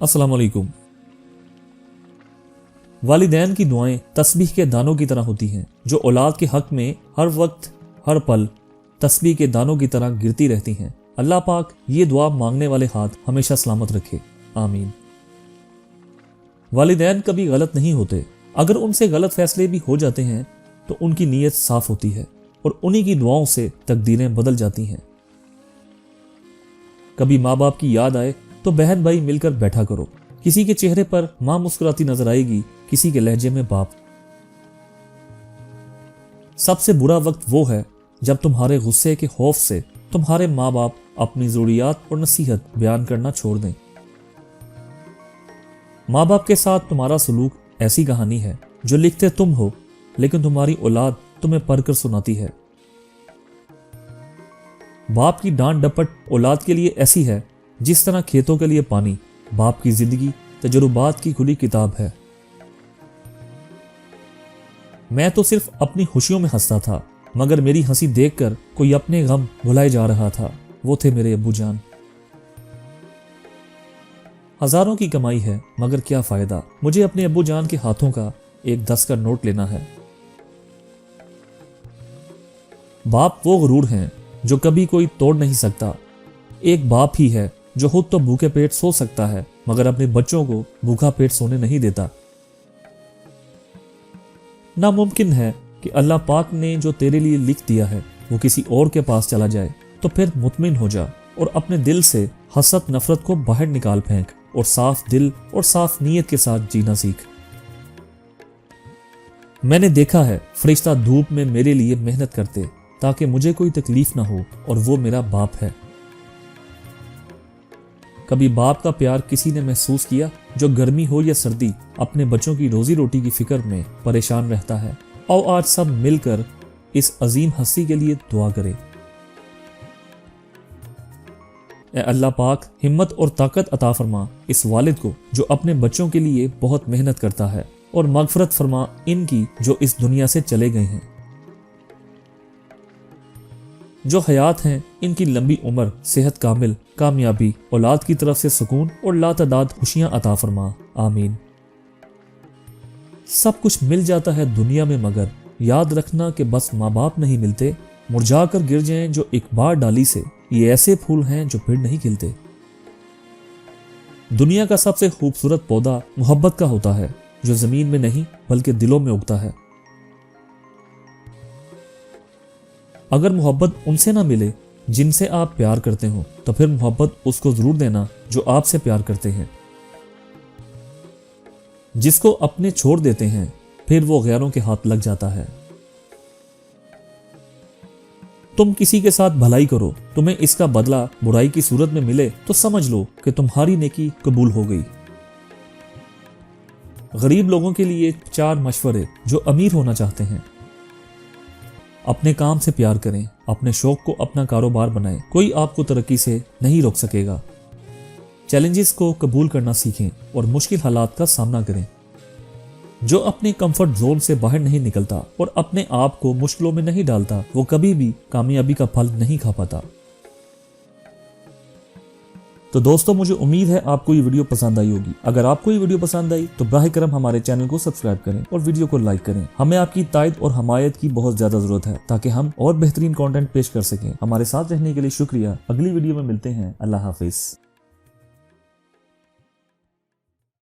अस्सलाम वालेकुम। वालिदैन की दुआएं तस्बीह के दानों की तरह होती हैं जो औलाद के हक में हर वक्त हर पल तस्बीह के दानों की तरह गिरती रहती हैं। अल्लाह पाक ये दुआ मांगने वाले हाथ हमेशा सलामत रखे, आमीन। वालिदैन कभी गलत नहीं होते। अगर उनसे गलत फैसले भी हो जाते हैं तो उनकी नीयत साफ होती है और उन्हीं की दुआओं से तकदीरें बदल जाती हैं। कभी माँ बाप की याद आए तो बहन भाई मिलकर बैठा करो। किसी के चेहरे पर माँ मुस्कुराती नजर आएगी, किसी के लहजे में बाप। सबसे बुरा वक्त वो है जब तुम्हारे गुस्से के खौफ से तुम्हारे माँ बाप अपनी ज़रूरियात और नसीहत बयान करना छोड़ दें। माँ बाप के साथ तुम्हारा सलूक ऐसी कहानी है जो लिखते तुम हो लेकिन तुम्हारी औलाद तुम्हें पढ़कर सुनाती है। बाप की डांट डपट औलाद के लिए ऐसी है जिस तरह खेतों के लिए पानी। बाप की जिंदगी तजुर्बात की खुली किताब है। मैं तो सिर्फ अपनी खुशियों में हंसता था, मगर मेरी हंसी देखकर कोई अपने गम भुलाए जा रहा था। वो थे मेरे अब्बू जान। हजारों की कमाई है मगर क्या फायदा, मुझे अपने अब्बू जान के हाथों का एक 10 का नोट लेना है। बाप वो गुरूर हैं जो कभी कोई तोड़ नहीं सकता। एक बाप ही है जो खुद तो भूखे पेट सो सकता है मगर अपने बच्चों को भूखा पेट सोने नहीं देता। नामुमकिन है कि अल्लाह पाक ने जो तेरे लिए लिख दिया है वो किसी और के पास चला जाए, तो फिर मुतमिन हो जा और अपने दिल से हसद नफरत को बाहर निकाल फेंक और साफ दिल और साफ नीयत के साथ जीना सीख। मैंने देखा है फरिश्ता धूप में मेरे लिए मेहनत करते ताकि मुझे कोई तकलीफ ना हो, और वो मेरा बाप है। कभी बाप का प्यार किसी ने महसूस किया जो गर्मी हो या सर्दी अपने बच्चों की रोजी रोटी की फिक्र में परेशान रहता है? और आज सब मिलकर इस अजीम हस्ती के लिए दुआ करें। ए अल्लाह पाक हिम्मत और ताकत अता फरमा इस वालिद को जो अपने बच्चों के लिए बहुत मेहनत करता है, और मगफरत फरमा इनकी जो इस दुनिया से चले गए हैं। जो हयात हैं इनकी लंबी उम्र, सेहत कामिल, कामयाबी, औलाद की तरफ से सुकून और लातादाद खुशियां अता फरमा, आमीन। सब कुछ मिल जाता है दुनिया में मगर याद रखना कि बस माँ बाप नहीं मिलते। मुरझा कर गिर जाएं जो एक बार डाली से, ये ऐसे फूल हैं जो फिर नहीं खिलते। दुनिया का सबसे खूबसूरत पौधा मोहब्बत का होता है जो जमीन में नहीं बल्कि दिलों में उगता है। अगर मोहब्बत उनसे ना मिले जिनसे आप प्यार करते हो तो फिर मोहब्बत उसको जरूर देना जो आपसे प्यार करते हैं। जिसको अपने छोड़ देते हैं फिर वो गैरों के हाथ लग जाता है। तुम किसी के साथ भलाई करो, तुम्हें इसका बदला बुराई की सूरत में मिले तो समझ लो कि तुम्हारी नेकी कबूल हो गई। गरीब लोगों के लिए 4 मशवरे जो अमीर होना चाहते हैं। अपने काम से प्यार करें, अपने शौक को अपना कारोबार बनाएं, कोई आपको तरक्की से नहीं रोक सकेगा। चैलेंजेस को कबूल करना सीखें और मुश्किल हालात का सामना करें। जो अपने कंफर्ट जोन से बाहर नहीं निकलता और अपने आप को मुश्किलों में नहीं डालता, वो कभी भी कामयाबी का फल नहीं खा पाता। तो दोस्तों, मुझे उम्मीद है आपको ये वीडियो पसंद आई होगी। अगर आपको ये वीडियो पसंद आई तो बराह करम हमारे चैनल को सब्सक्राइब करें और वीडियो को लाइक करें। हमें आपकी तायद और हमायत की बहुत ज्यादा जरूरत है ताकि हम और बेहतरीन कंटेंट पेश कर सकें। हमारे साथ रहने के लिए शुक्रिया। अगली वीडियो में मिलते हैं। अल्लाह हाफिज।